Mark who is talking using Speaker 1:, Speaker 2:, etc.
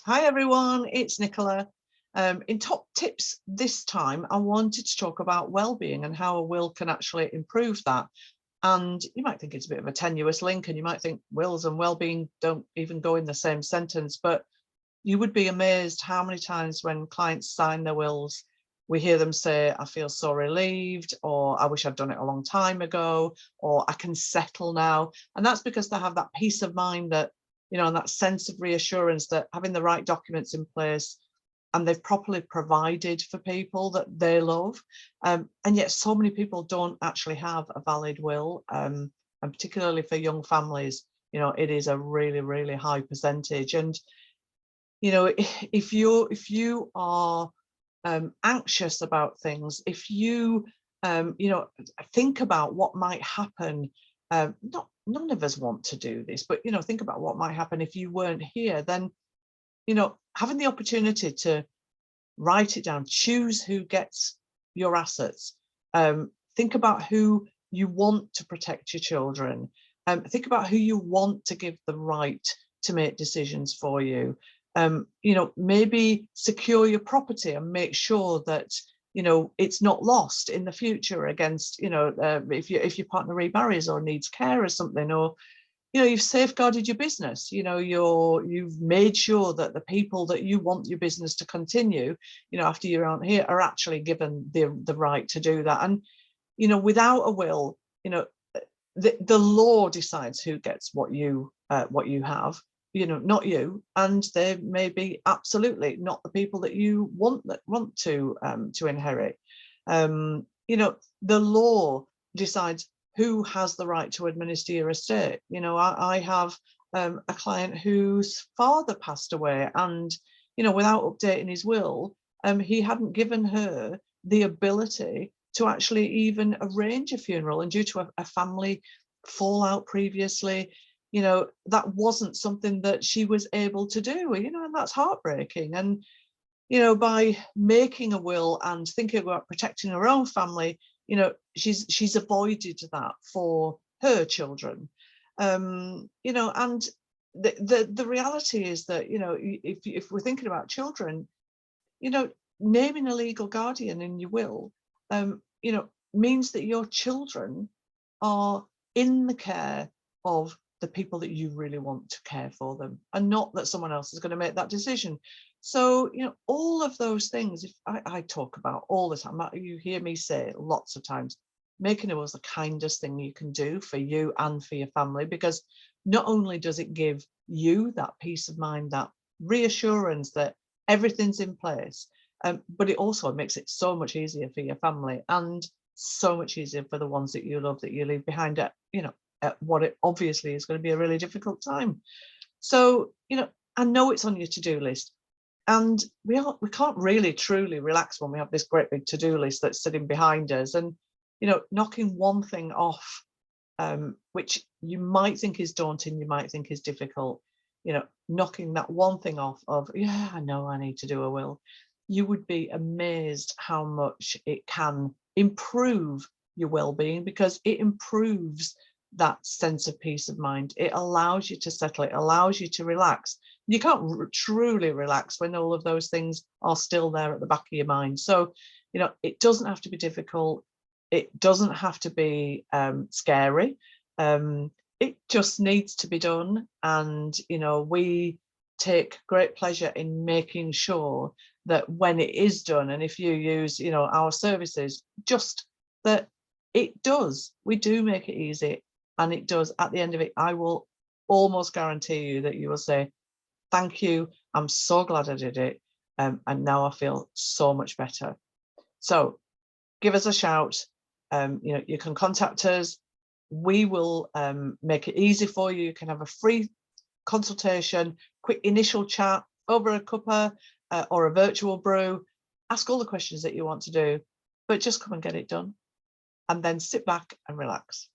Speaker 1: Hi everyone, it's Nicola. In top tips this time, I wanted to talk about well-being and how a will can actually improve that. And you might think it's a bit of a tenuous link, and you might think wills and well-being don't even go in the same sentence, but you would be amazed how many times when clients sign their wills, we hear them say, I feel so relieved, or I wish I'd done it a long time ago, or I can settle now. And that's because they have that peace of mind that, and that sense of reassurance that having the right documents in place and they've properly provided for people that they love. And yet so many people don't actually have a valid will. And particularly for young families, it is a really, really high percentage. And if you are anxious about things, if you think about what might happen, none of us want to do this, but think about what might happen if you weren't here, then having the opportunity to write it down, choose who gets your assets, think about who you want to protect your children, think about who you want to give the right to make decisions for you. Maybe secure your property and make sure that it's not lost in the future against if your partner remarries or needs care or something, or you've safeguarded your business. You've made sure that the people that you want your business to continue after you aren't here are actually given the right to do that. And without a will, the law decides who gets what you have, not you, and they may be absolutely not the people that you want to inherit. The law decides who has the right to administer your estate. I have a client whose father passed away, and without updating his will, he hadn't given her the ability to actually even arrange a funeral, and due to a family fallout previously, that wasn't something that she was able to do, and that's heartbreaking. And by making a will and thinking about protecting her own family, she's avoided that for her children. And the reality is that if we're thinking about children, naming a legal guardian in your will means that your children are in the care of the people that you really want to care for them, and not that someone else is going to make that decision. So all of those things, if I talk about all the time, you hear me say lots of times, making a will is the kindest thing you can do for you and for your family, because not only does it give you that peace of mind, that reassurance that everything's in place, but it also makes it so much easier for your family, and so much easier for the ones that you love, that you leave behind at what it obviously is going to be a really difficult time. So I know it's on your to-do list, and we can't really truly relax when we have this great big to-do list that's sitting behind us. And knocking one thing off, which you might think is daunting, you might think is difficult, knocking that one thing off of, yeah, I know I need to do a will, you would be amazed how much it can improve your well-being, because it improves that sense of peace of mind. It allows you to settle, it allows you to relax. You can't truly relax when all of those things are still there at the back of your mind. So it doesn't have to be difficult, it doesn't have to be scary, it just needs to be done. And we take great pleasure in making sure that when it is done, and if you use our services, just that we do make it easy. And it does, at the end of it, I will almost guarantee you that you will say, thank you, I'm so glad I did it, and now I feel so much better. So give us a shout. You can contact us. We will make it easy for you. You can have a free consultation, quick initial chat over a cuppa or a virtual brew. Ask all the questions that you want to do, but just come and get it done, and then sit back and relax.